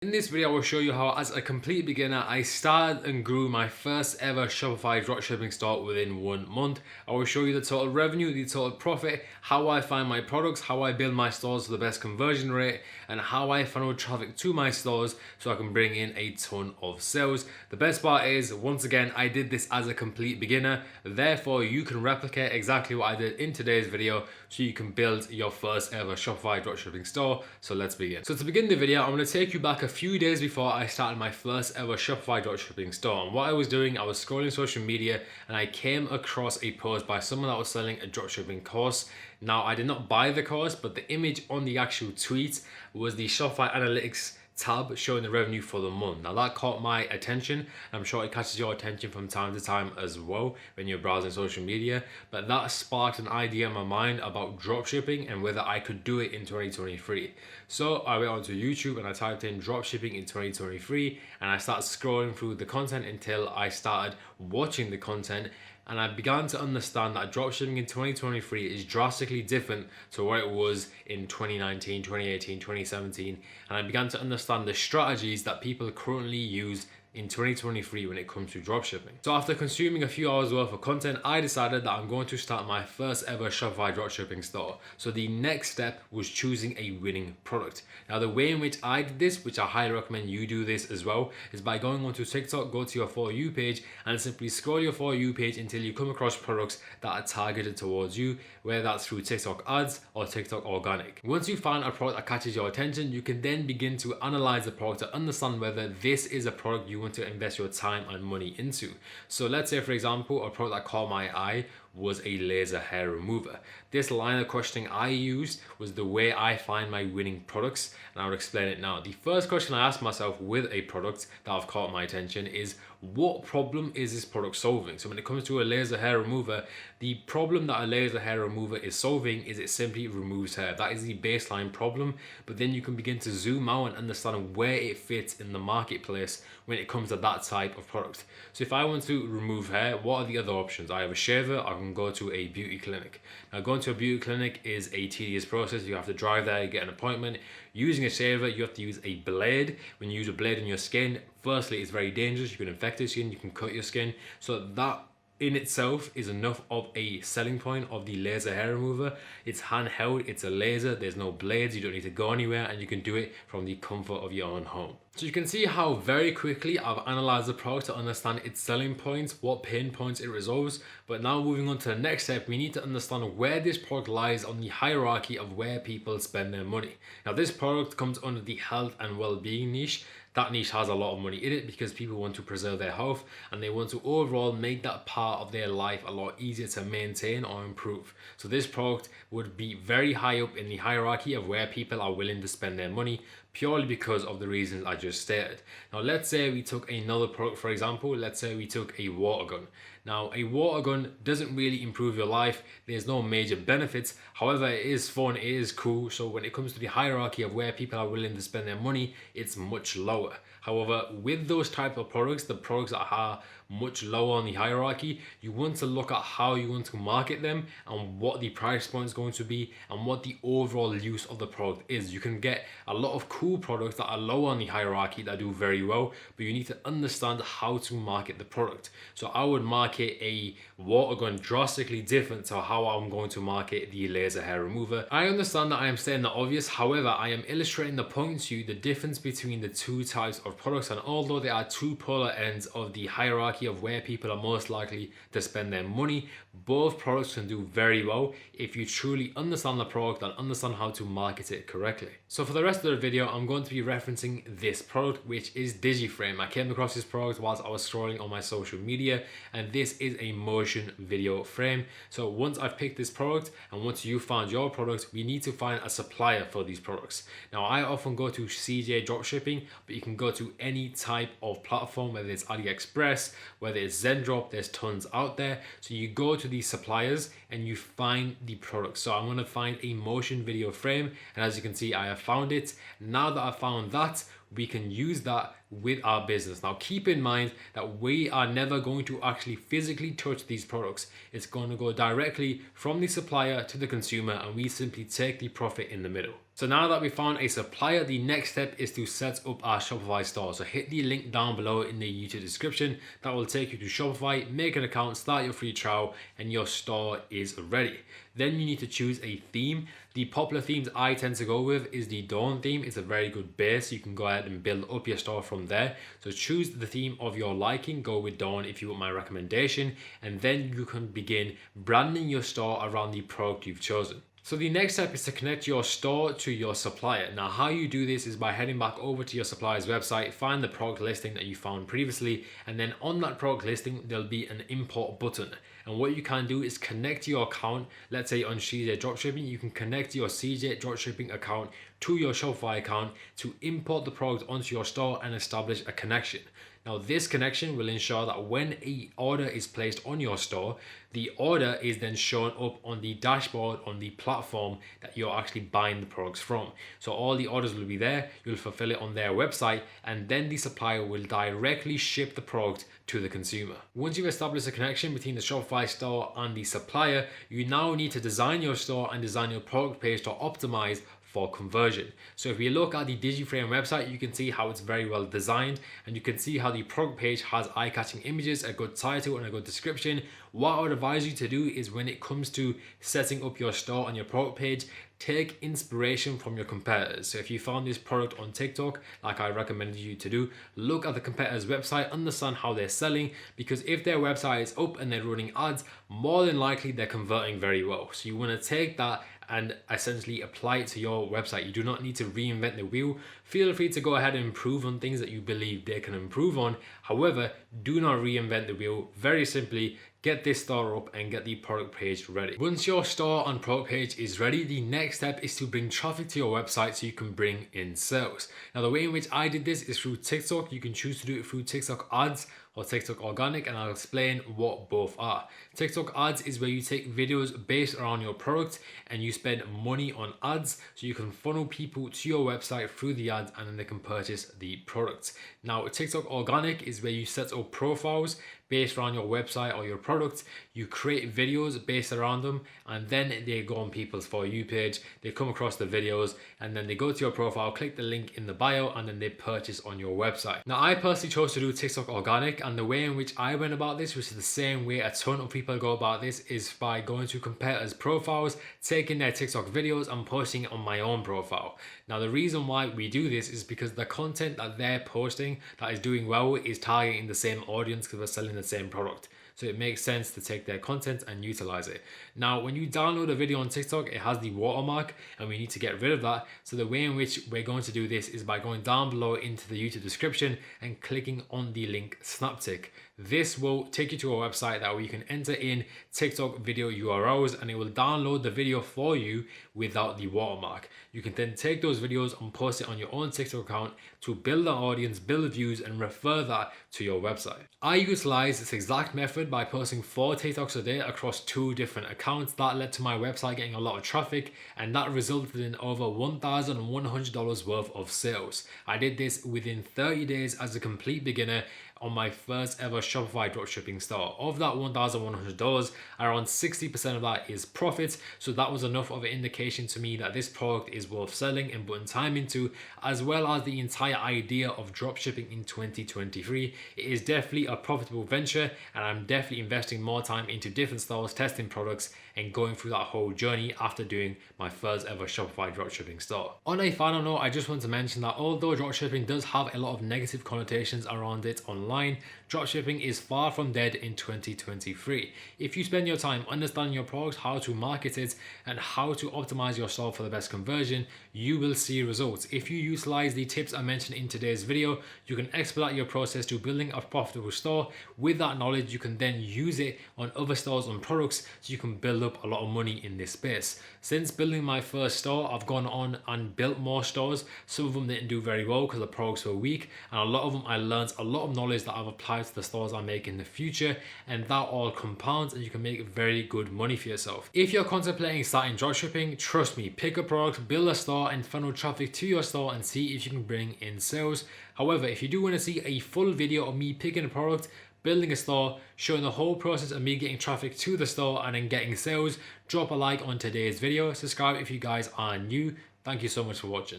In this video, I will show you how, as a complete beginner, I started and grew my first ever Shopify dropshipping store within 1 month. I will show you the total revenue, the total profit, how I find my products, how I build my stores for the best conversion rate, and how I funnel traffic to my stores so I can bring in a ton of sales. The best part is, once again, I did this as a complete beginner. Therefore, you can replicate exactly what I did in today's video so you can build your first ever Shopify dropshipping store. So let's begin. So to begin the video, I'm going to take you back a few days before I started my first ever Shopify dropshipping store. And what I was doing, I was scrolling social media and I came across a post by someone that was selling a dropshipping course. Now, I did not buy the course, but the image on the actual tweet was the Shopify Analytics tab showing the revenue for the month. Now that caught my attention. I'm sure it catches your attention from time to time as well when you're browsing social media, but that sparked an idea in my mind about dropshipping and whether I could do it in 2023. So I went onto YouTube and I typed in dropshipping in 2023 and I started scrolling through the content until I started watching the content. And I began to understand that dropshipping in 2023 is drastically different to what it was in 2019, 2018, 2017. And I began to understand the strategies that people currently use in 2023 when it comes to dropshipping. So after consuming a few hours worth of content, I decided that I'm going to start my first ever Shopify dropshipping store. So the next step was choosing a winning product. Now the way in which I did this, which I highly recommend you do this as well, is by going onto TikTok, go to your For You page and simply scroll your For You page until you come across products that are targeted towards you, whether that's through TikTok ads or TikTok organic. Once you find a product that catches your attention, you can then begin to analyze the product to understand whether this is a product you want to invest your time and money into. So let's say, for example, a product that caught my eye was a laser hair remover. This line of questioning I used was the way I find my winning products, and I'll explain it now. The first question I asked myself with a product that have caught my attention is, what problem is this product solving? So when it comes to a laser hair remover, the problem that a laser hair remover is solving is it simply removes hair. That is the baseline problem, but then you can begin to zoom out and understand where it fits in the marketplace when it comes to that type of product. So if I want to remove hair, what are the other options? I have a shaver, I can go to a beauty clinic. Now going to a beauty clinic is a tedious process. You have to drive there, get an appointment. Using a shaver, you have to use a blade. When you use a blade on your skin, firstly, it's very dangerous. You can infect your skin, you can cut your skin. So that in itself is enough of a selling point of the laser hair remover. It's handheld, it's a laser, there's no blades, you don't need to go anywhere, and you can do it from the comfort of your own home. So you can see how very quickly I've analyzed the product to understand its selling points, what pain points it resolves. But now moving on to the next step, we need to understand where this product lies on the hierarchy of where people spend their money. Now this product comes under the health and well-being niche. That niche has a lot of money in it because people want to preserve their health and they want to overall make that part of their life a lot easier to maintain or improve. So this product would be very high up in the hierarchy of where people are willing to spend their money, purely because of the reasons I just stated. Now let's say we took another product, for example, let's say we took a water gun. Now a water gun doesn't really improve your life, there's no major benefits, however it is fun, it is cool, so when it comes to the hierarchy of where people are willing to spend their money, it's much lower. However, with those type of products, the products that are much lower on the hierarchy, you want to look at how you want to market them and what the price point is going to be and what the overall use of the product is. You can get a lot of cool products that are low on the hierarchy that do very well, but you need to understand how to market the product. So I would market a water gun drastically different to how I'm going to market the laser hair remover. I understand that I am stating the obvious, however, I am illustrating the point to you, the difference between the two types of products, and although there are two polar ends of the hierarchy of where people are most likely to spend their money, both products can do very well if you truly understand the product and understand how to market it correctly. So for the rest of the video, I'm going to be referencing this product, which is DigiFrame. I came across this product whilst I was scrolling on my social media, and this is a motion video frame. So once I've picked this product and once you found your product, we need to find a supplier for these products. Now I often go to CJ Dropshipping, but you can go to any type of platform, whether it's AliExpress, whether it's Zendrop, there's tons out there. So you go to these suppliers and you find the product. So I'm going to find a motion video frame, and as you can see, I have found it. Now that I found that, we can use that with our business. Now keep in mind that we are never going to actually physically touch these products. It's going to go directly from the supplier to the consumer, and we simply take the profit in the middle. So now that we found a supplier, the next step is to set up our Shopify store. So hit the link down below in the YouTube description. That will take you to Shopify, make an account, start your free trial, and your store is ready. Then you need to choose a theme. The popular themes I tend to go with is the Dawn theme. It's a very good base. You can go ahead and build up your store from there. So choose the theme of your liking. Go with Dawn if you want my recommendation. And then you can begin branding your store around the product you've chosen. So the next step is to connect your store to your supplier. Now how you do this is by heading back over to your supplier's website, find the product listing that you found previously, and then on that product listing there'll be an import button. And what you can do is connect your account. Let's say on CJ Dropshipping, you can connect your CJ Dropshipping account to your Shopify account to import the product onto your store and establish a connection. Now this connection will ensure that when an order is placed on your store, the order is then shown up on the dashboard on the platform that you're actually buying the products from. So all the orders will be there, you'll fulfill it on their website, and then the supplier will directly ship the product to the consumer. Once you've established a connection between the Shopify store and the supplier, you now need to design your store and design your product page to optimize for conversion. So if we look at the Digiframe website, you can see how it's very well designed, and you can see how the product page has eye-catching images, a good title, and a good description. What I would advise you to do is when it comes to setting up your store and your product page, take inspiration from your competitors. So if you found this product on TikTok, like I recommended you to do, look at the competitor's website, understand how they're selling, because if their website is up and they're running ads, more than likely they're converting very well. So you want to take that and essentially apply it to your website. You do not need to reinvent the wheel. Feel free to go ahead and improve on things that you believe they can improve on. However, do not reinvent the wheel. Very simply, get this store up and get the product page ready. Once your store and product page is ready, the next step is to bring traffic to your website so you can bring in sales. Now the way in which I did this is through TikTok. You can choose to do it through TikTok ads or TikTok organic, and I'll explain what both are. TikTok ads is where you take videos based around your product and you spend money on ads so you can funnel people to your website through the ads and then they can purchase the product. Now TikTok organic is where you set up profiles based around your website or your product. You create videos based around them, and then they go on people's For You page, they come across the videos, and then they go to your profile, click the link in the bio, and then they purchase on your website. Now I personally chose to do TikTok organic, and the way in which I went about this, which is the same way a ton of people go about this, is by going to competitors' profiles, taking their TikTok videos and posting it on my own profile. Now the reason why we do this is because the content that they're posting that is doing well is targeting the same audience because we're selling the same product. So it makes sense to take their content and utilize it. Now, when you download a video on TikTok, it has the watermark and we need to get rid of that. So the way in which we're going to do this is by going down below into the YouTube description and clicking on the link Snaptick. This will take you to a website that where you can enter in TikTok video URLs and it will download the video for you without the watermark. You can then take those videos and post it on your own TikTok account to build an audience, build views, and refer that to your website. I utilize this exact method by posting 4 TikToks a day across 2 different accounts. That led to my website getting a lot of traffic, and that resulted in over $1,100 worth of sales. I did this within 30 days as a complete beginner on my first ever Shopify dropshipping store. Of that $1,100, around 60% of that is profit. So that was enough of an indication to me that this product is worth selling and putting time into, as well as the entire idea of dropshipping in 2023. It is definitely a profitable venture, and I'm definitely investing more time into different stores, testing products, and going through that whole journey after doing my first ever Shopify dropshipping store. On a final note, I just want to mention that although dropshipping does have a lot of negative connotations around it online, dropshipping is far from dead in 2023. If you spend your time understanding your product, how to market it, and how to optimize your store for the best conversion, you will see results. If you utilize the tips I mentioned in today's video, you can expedite your process to building a profitable store. With that knowledge, you can then use it on other stores and products so you can build up a lot of money in this space. Since building my first store, I've gone on and built more stores. Some of them didn't do very well because the products were weak, and a lot of them I learned a lot of knowledge that I've applied to the stores I make in the future, and that all compounds and you can make very good money for yourself. If you're contemplating starting dropshipping, trust me, pick a product, build a store, and funnel traffic to your store and see if you can bring in sales. However, if you do want to see a full video of me picking a product, building a store, showing the whole process of me getting traffic to the store and then getting sales, drop a like on today's video, subscribe if you guys are new. Thank you so much for watching.